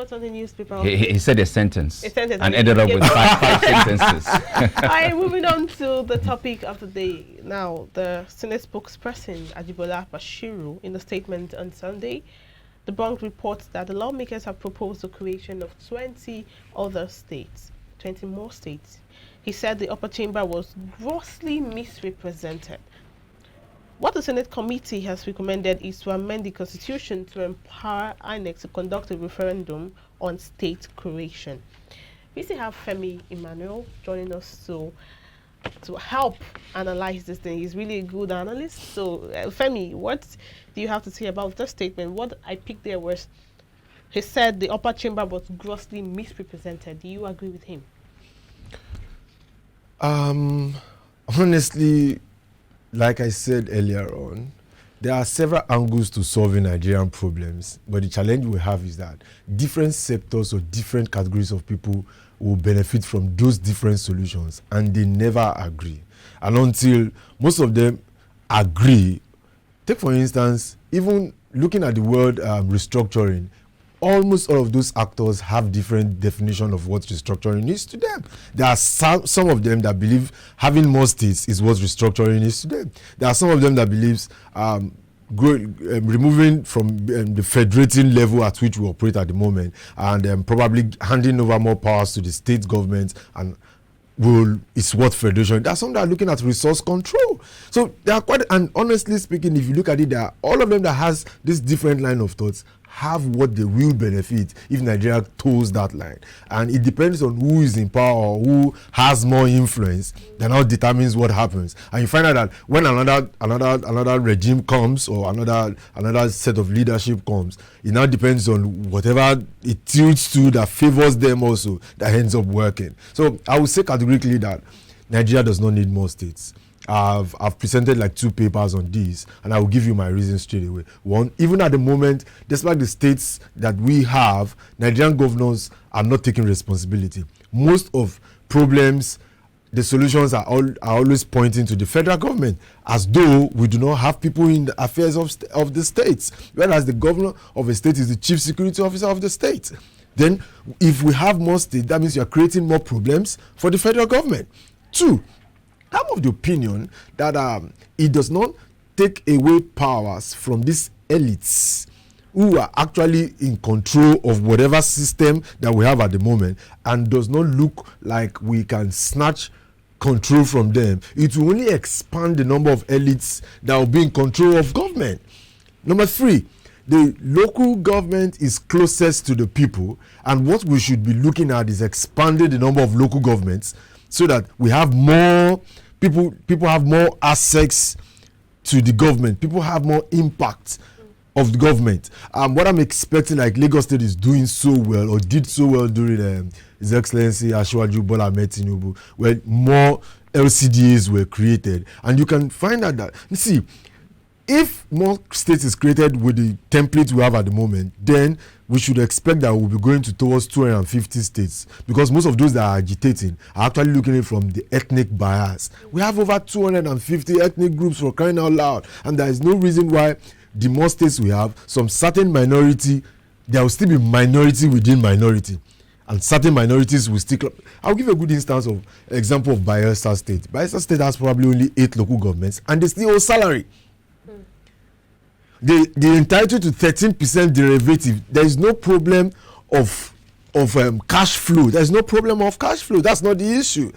what's on the newspaper? He said a sentence. A sentence. And ended up with five sentences. All right, moving on to the topic of the day. Now, the Senate spokesperson, Ajibola Bashiru, in a statement on Sunday, debunked reports that the lawmakers have proposed the creation of 20 other states, 20 more states. He said the upper chamber was grossly misrepresented. What the Senate committee has recommended is to amend the constitution to empower INEC to conduct a referendum on state creation. We still have Femi Emmanuel joining us to help analyze this thing. He's really a good analyst. So, Femi, what do you have to say about this statement? What I picked there was, he said the upper chamber was grossly misrepresented. Do you agree with him? Honestly, like I said earlier on, there are several angles to solving Nigerian problems, but the challenge we have is that different sectors or different categories of people will benefit from those different solutions, and they never agree. And until most of them agree, take for instance, even looking at the word restructuring, almost all of those actors have different definition of what restructuring is to them. There are some of them that believe having more states is what restructuring is to them. There are some of them that believes removing from the federating level at which we operate at the moment and probably handing over more powers to the state governments and is what federation. There are some that are looking at resource control. So they are quite, and honestly speaking, if you look at it, there are all of them that has this different line of thoughts have what they will benefit if Nigeria toes that line. And it depends on who is in power or who has more influence that now determines what happens. And you find out that when another regime comes or another set of leadership comes, it now depends on whatever it tilts to that favors them also that ends up working. So I would say categorically that Nigeria does not need more states. I've presented like 2 papers on this, and I will give you my reasons straight away. One, even at the moment, despite the states that we have, Nigerian governors are not taking responsibility. Most of problems, the solutions are always pointing to the federal government, as though we do not have people in the affairs of the states, whereas the governor of a state is the chief security officer of the state. Then, if we have more states, that means you are creating more problems for the federal government. 2, I'm of the opinion that it does not take away powers from these elites who are actually in control of whatever system that we have at the moment, and does not look like we can snatch control from them. It will only expand the number of elites that will be in control of government. Number 3, the local government is closest to the people, and what we should be looking at is expanding the number of local governments so that we have more people have more access to the government. People have more impact of the government. What I'm expecting, like Lagos State is doing so well or did so well during His Excellency Asiwaju Bola Ahmed Tinubu, where more LCDAs were created. And you can find out that, you see, if more states is created with the template we have at the moment, then we should expect that we'll be going towards 250 states, because most of those that are agitating are actually looking at it from the ethnic bias. We have over 250 ethnic groups, for crying out loud, and there is no reason why the more states we have, some certain minority, there will still be minority within minority, and certain minorities will stick. I'll give a good example of Bayelsa State. Bayelsa State has probably only 8 local governments, and they still owe salary. They entitled to 13% derivative. There is no problem of cash flow. There is no problem of cash flow. That's not the issue.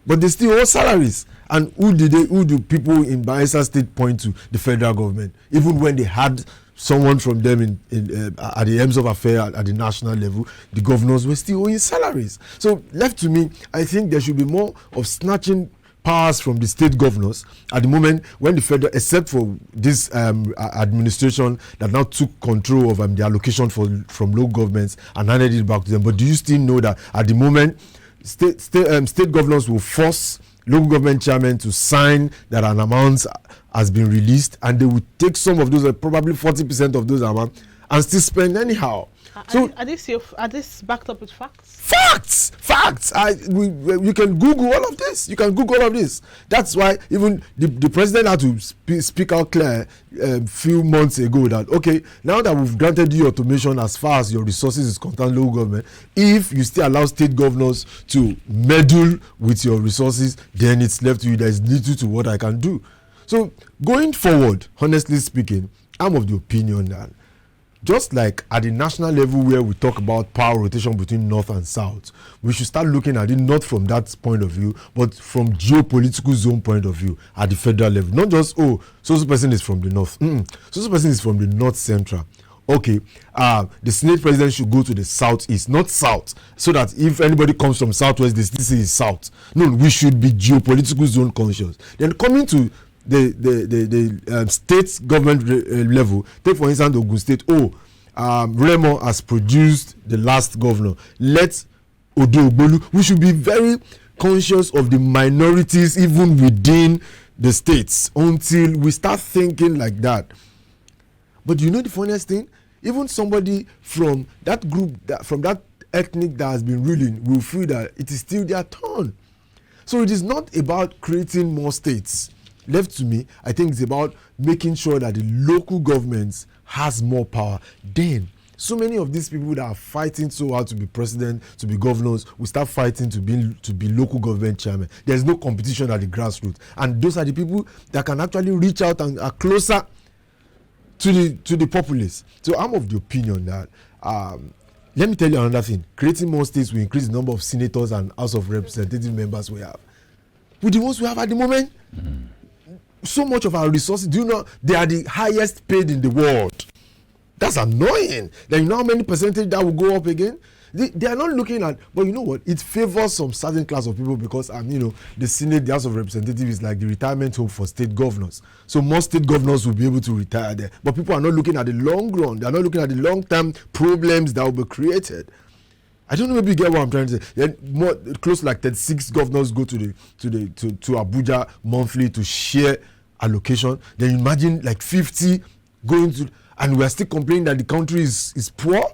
But they still owe salaries. And who do people in Bayelsa State point to? The federal government. Even when they had someone from them at the ends of affairs at the national level, the governors were still owing salaries. So left to me, I think there should be more of snatching powers from the state governors at the moment, when the federal, except for this administration that now took control of the allocation from local governments and handed it back to them. But do you still know that at the moment state governors will force local government chairmen to sign that an amount has been released, and they will take some of those, probably 40% of those amounts, and still spend anyhow? Are this backed up with facts? Facts. You can Google all of this. That's why even the president had to speak out clear a few months ago that, okay, now that we've granted you automation as far as your resources is concerned, local government, if you still allow state governors to meddle with your resources, then it's left to you. There is little to what I can do. So going forward, honestly speaking, I'm of the opinion that just like at the national level where we talk about power rotation between north and south, we should start looking at it not from that point of view, but from geopolitical zone point of view at the federal level. Not just, so person is from the north. So person is from the north central. Okay, the Senate president should go to the southeast, not south, so that if anybody comes from southwest, this is south. No, we should be geopolitical zone conscious. Then coming to the state government level, take for instance Ogun State. Remo has produced the last governor. Let Odo-Ogbolu. We should be very conscious of the minorities even within the states until we start thinking like that. But you know the funniest thing? Even somebody from that group, from that ethnic that has been ruling, will feel that it is still their turn. So it is not about creating more states. Left to me, I think it's about making sure that the local governments has more power. Then, so many of these people that are fighting so hard to be president, to be governors, will start fighting to be local government chairman. There's no competition at the grassroots, and those are the people that can actually reach out and are closer to the populace. So I'm of the opinion that let me tell you another thing: creating more states will increase the number of senators and House of Representative members we have. With the ones we have at the moment. So much of our resources, do you know they are the highest paid in the world? That's annoying. Then you know how many percentage that will go up again? They are not looking at, but you know what? It favors some certain class of people because the Senate, the House of Representatives is like the retirement home for state governors. So most state governors will be able to retire there. But people are not looking at the long run. They are not looking at the long-term problems that will be created. I don't know, maybe you get what I'm trying to say. Then close like 36 governors go to Abuja monthly to share allocation. Then imagine like 50 going to, and we are still complaining that the country is poor.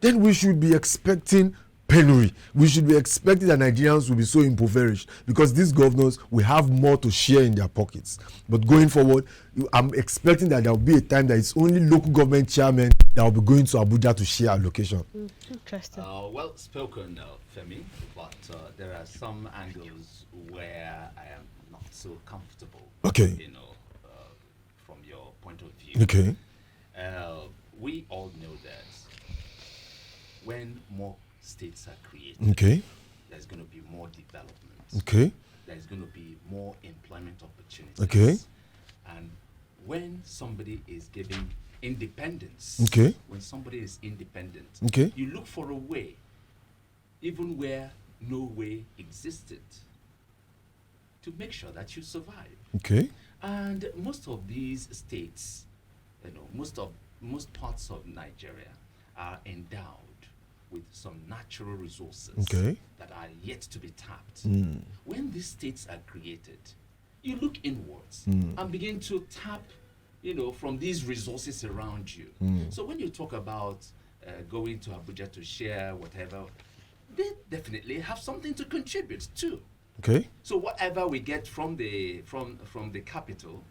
Then we should be expecting penury. We should be expecting that Nigerians will be so impoverished because these governors will have more to share in their pockets. But going forward, I'm expecting that there will be a time that it's only local government chairmen that will be going to Abuja to share allocation. Interesting. Well spoken, Femi, but there are some angles where I am not so comfortable. Okay. From your point of view. Okay. We all know that when more states are created, okay, there's going to be more development. Okay. There's going to be more employment opportunities. Okay. And when somebody is given independence, okay, when somebody is independent, okay, you look for a way, even where no way existed, to make sure that you survive. Okay. And most of these states, most parts of Nigeria are endowed with some natural resources that are yet to be tapped. When these states are created, you look inwards and begin to tap, from these resources around you. So when you talk about going to Abuja to share whatever, they definitely have something to contribute to. Okay. So whatever we get from the capital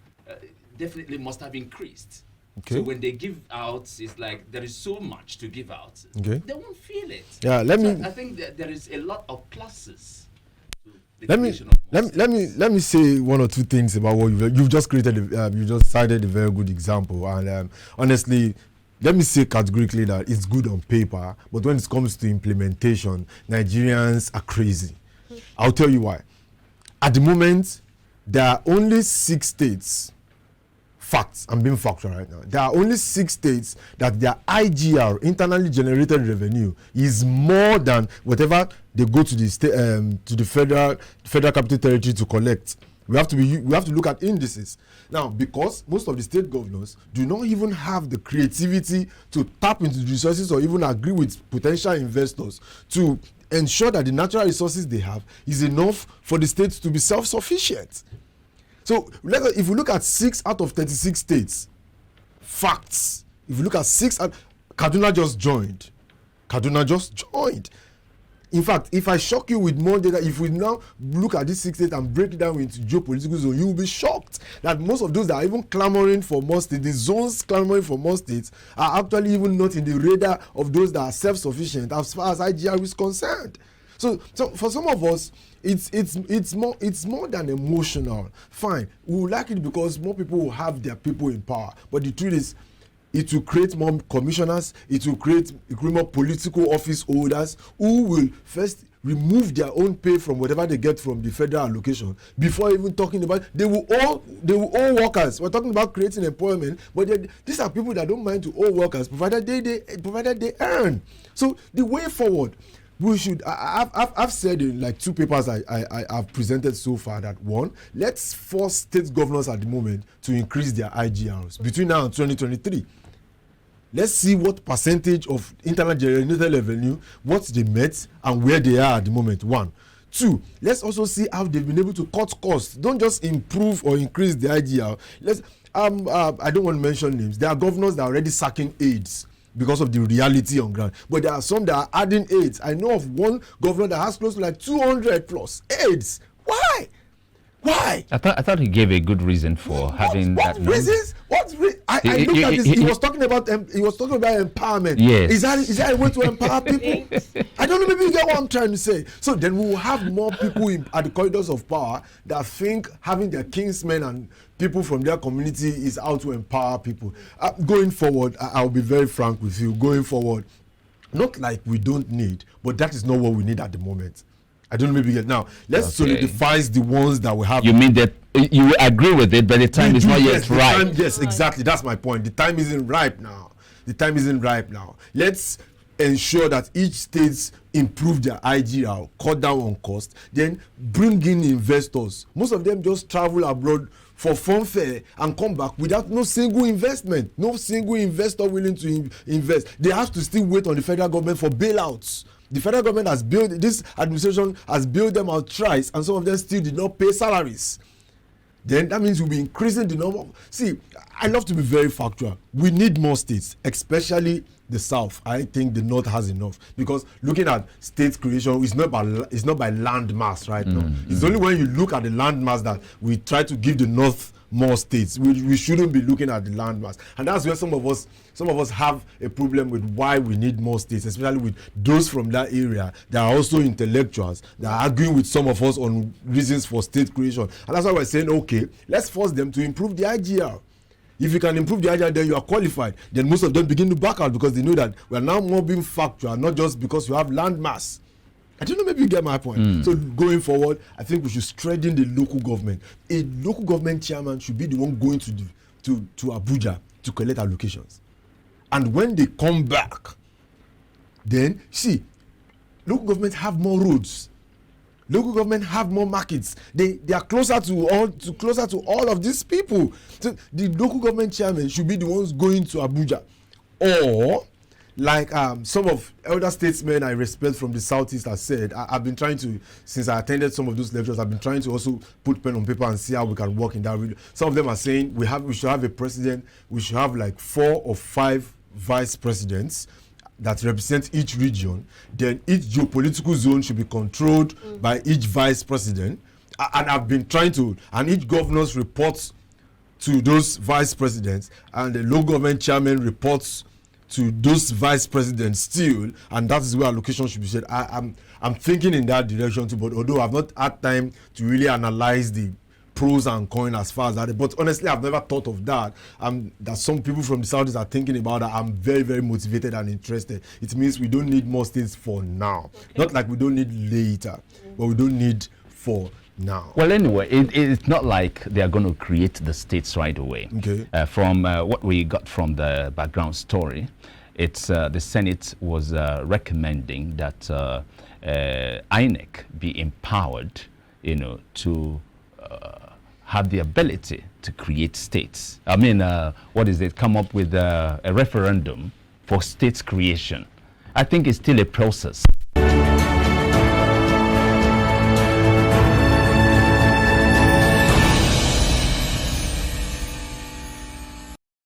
definitely must have increased. Okay. So when they give out, it's like there is so much to give out. Okay. They won't feel it. Yeah. I think that there is a lot of pluses. Let me say one or two things about what you've just created. You just cited a very good example, and honestly, let me say categorically that it's good on paper, but when it comes to implementation, Nigerians are crazy. I'll tell you why. At the moment, there are only 6 states. Facts. I'm being factual right now. There are only 6 states that their IGR, internally generated revenue, is more than whatever they go to the federal capital territory to collect. We have to look at indices now, because most of the state governors do not even have the creativity to tap into the resources or even agree with potential investors to ensure that the natural resources they have is enough for the states to be self-sufficient. So if we look at 6 out of 36 states, facts. If you look at 6 out, Kaduna just joined. In fact, if I shock you with more data, if we now look at this 6 states and break it down into geopolitical zone, you will be shocked that most of those that are even clamoring for more states, the zones clamoring for more states, are actually even not in the radar of those that are self-sufficient as far as IGR is concerned. So for some of us, it's more than emotional. Fine, we will like it because more people will have their people in power. But the truth is, it will create more commissioners, it will create more political office holders who will first remove their own pay from whatever they get from the federal allocation before even talking about they will owe workers. We're talking about creating employment, but these are people that don't mind to owe workers provided they earn. So the way forward, we should. I've said in like 2 papers I've presented so far that 1, let's force state governors at the moment to increase their IGRs between now and 2023. Let's see what percentage of internal generated revenue, what they met and where they are at the moment. 1. 2, let's also see how they've been able to cut costs. Don't just improve or increase the IGR. I don't want to mention names. There are governors that are already sacking aides because of the reality on ground, but there are some that are adding aides. I know of one governor that has close to like 200 plus aides. Why? I thought he gave a good reason for having what that. Reasons? I looked at this. He was talking about empowerment. Yes. Is that a way to empower people? I don't know. Maybe you get what I'm trying to say. So then we will have more people at the corridors of power that think having their kinsmen and people from their community is how to empower people. Going forward, I'll be very frank with you. Going forward, not like we don't need, but that is not what we need at the moment. I don't know, maybe get now. Let's solidify the ones that we have. You mean that you agree with it, but the time is not yet right? Yes, exactly. That's my point. The time isn't ripe now. Let's ensure that each state improve their IGR, cut down on cost, then bring in investors. Most of them just travel abroad for funfair and come back without no single investment, no single investor willing to invest. They have to still wait on the federal government for bailouts. The federal government has built, this administration has built them out thrice, and some of them still did not pay salaries. Then that means we'll be increasing the number. See, I love to be very factual. We need more states, especially the South. I think the North has enough, because looking at state creation is not by land mass right now. It's only when you look at the land mass that we try to give the North more states. We shouldn't be looking at the land mass, and that's where some of us have a problem with why we need more states, especially with those from that area that are also intellectuals that are arguing with some of us on reasons for state creation. And that's why we're saying, okay, let's force them to improve the IGR. If you can improve the IGR, then you are qualified. Then most of them begin to back out because they know that we are now more being factual, not just because you have land mass. I don't know, maybe you get my point. So going forward, I think we should strengthen the local government. A local government chairman should be the one going to Abuja to collect allocations. And when they come back, then see, local government have more roads. Local government have more markets. They are closer to all of these people. So the local government chairman should be the ones going to Abuja, or like some of elder statesmen I respect from the Southeast have said. I've been trying to, since I attended some of those lectures, I've been trying to also put pen on paper and see how we can work in that region. Some of them are saying we should have a president, we should have like 4 or 5 vice presidents that represent each region. Then each geopolitical zone should be controlled by each vice president. And I've been trying to, and each governors reports to those vice presidents, and the local government chairman reports to those vice presidents still, and that is where allocation should be set. I'm thinking in that direction too, but although I've not had time to really analyze the pros and cons as far as that, but honestly I've never thought of that. That some people from the Southeast are thinking about that. I'm very, very motivated and interested. It means we don't need more states for now. Okay. Not like we don't need later, but we don't need for now. Well, anyway, it's not like they are going to create the states right away. Okay. From what we got from the background story, it's the Senate was recommending that INEC be empowered, to have the ability to create states. I mean, come up with a referendum for states creation. I think it's still a process.